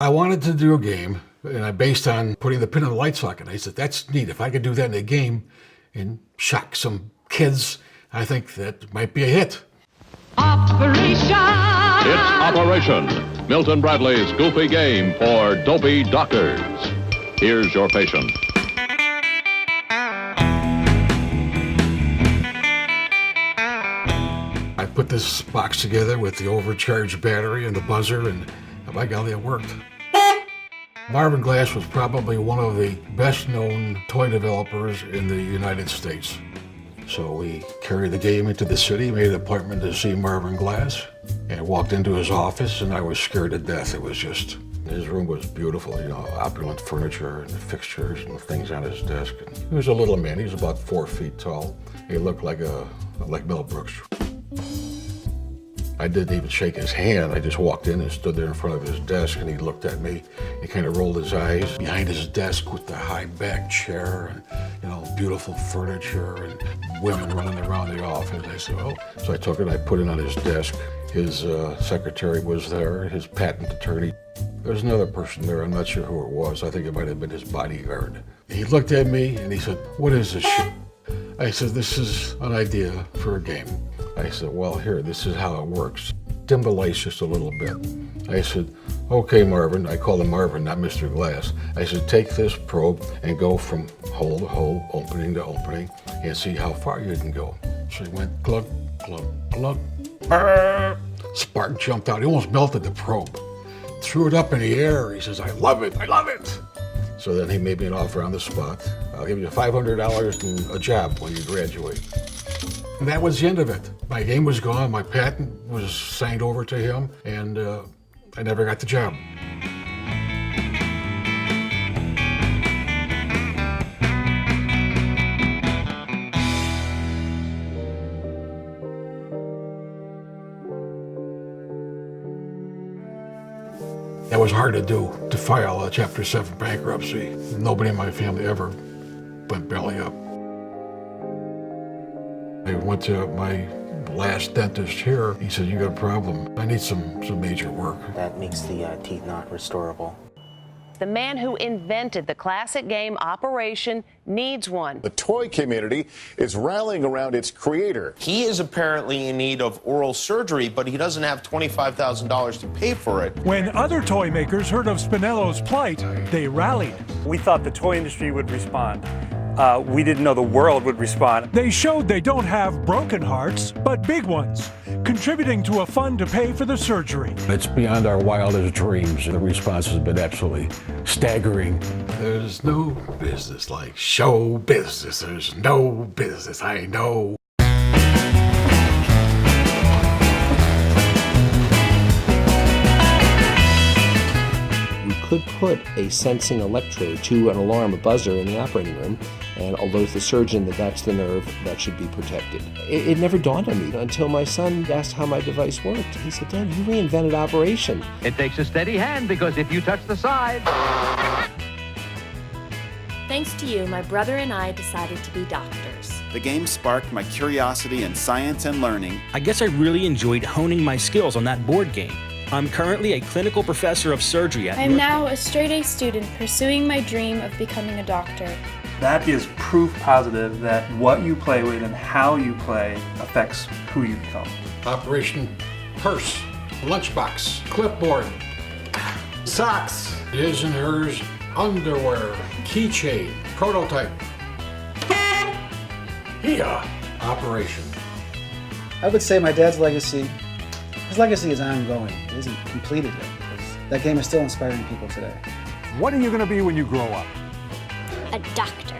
I wanted to do a game, and I based on putting the pin in the light socket. I said, that's neat. If I could do that in a game and shock some kids, I think that might be a hit. Operation! It's Operation, Milton Bradley's goofy game for dopey doctors. Here's your patient. I put this box together with the overcharged battery and the buzzer, and by golly, it worked. Marvin Glass was probably one of the best-known toy developers in the United States. So we carried the game into the city, made an appointment to see Marvin Glass, and walked into his office, and I was scared to death. It was just, his room was beautiful, you know, opulent furniture and fixtures and things on his desk. And he was a little man. He was about 4 feet tall. He looked like Mel Brooks. I didn't even shake his hand. I just walked in and stood there in front of his desk, and he looked at me. He kind of rolled his eyes behind his desk with the high back chair and, you know, beautiful furniture and women running around the office. I said, oh. So I took it, I put it on his desk. His secretary was there, his patent attorney. There was another person there, I'm not sure who it was. I think it might have been his bodyguard. He looked at me and he said, what is this shit? I said, this is an idea for a game. I said, well, here, this is how it works. Dim the lights just a little bit. I said, okay, Marvin. I called him Marvin, not Mr. Glass. I said, take this probe and go from hole to hole, opening to opening, and see how far you can go. So he went glug, glug, glug. Spark jumped out. He almost melted the probe. Threw it up in the air. He says, I love it. I love it. So then he made me an offer on the spot. I'll give you $500 and a job when you graduate. And that was the end of it. My game was gone, my patent was signed over to him, and I never got the job. That was hard to do, to file a Chapter 7 bankruptcy. Nobody in my family ever went belly up. I went to my last dentist here. He said, you got a problem. I need some major work. That makes the teeth not restorable. The man who invented the classic game Operation needs one. The toy community is rallying around its creator. He is apparently in need of oral surgery, but he doesn't have $25,000 to pay for it. When other toy makers heard of Spinello's plight, they rallied. We thought the toy industry would respond. We didn't know the world would respond. They showed they don't have broken hearts, but big ones, contributing to a fund to pay for the surgery. It's beyond our wildest dreams. The response has been absolutely staggering. There's no business like show business. There's no business, I know. Could put a sensing electrode to an alarm, a buzzer in the operating room, and alert the surgeon that that's the nerve that should be protected. It never dawned on me until my son asked how my device worked. He said, Dad, you reinvented Operation. It takes a steady hand, because if you touch the side... Thanks to you, my brother and I decided to be doctors. The game sparked my curiosity in science and learning. I guess I really enjoyed honing my skills on that board game. I'm currently a clinical professor of surgery at... I'm now a straight-A student pursuing my dream of becoming a doctor. That is proof positive that what you play with and how you play affects who you become. Operation Purse, Lunchbox, Clipboard, Socks, his and hers, Underwear, Keychain, Prototype. Yeah, Operation. I would say my dad's legacy, his legacy is ongoing. It isn't completed yet, because that game is still inspiring people today. What are you going to be when you grow up? A doctor.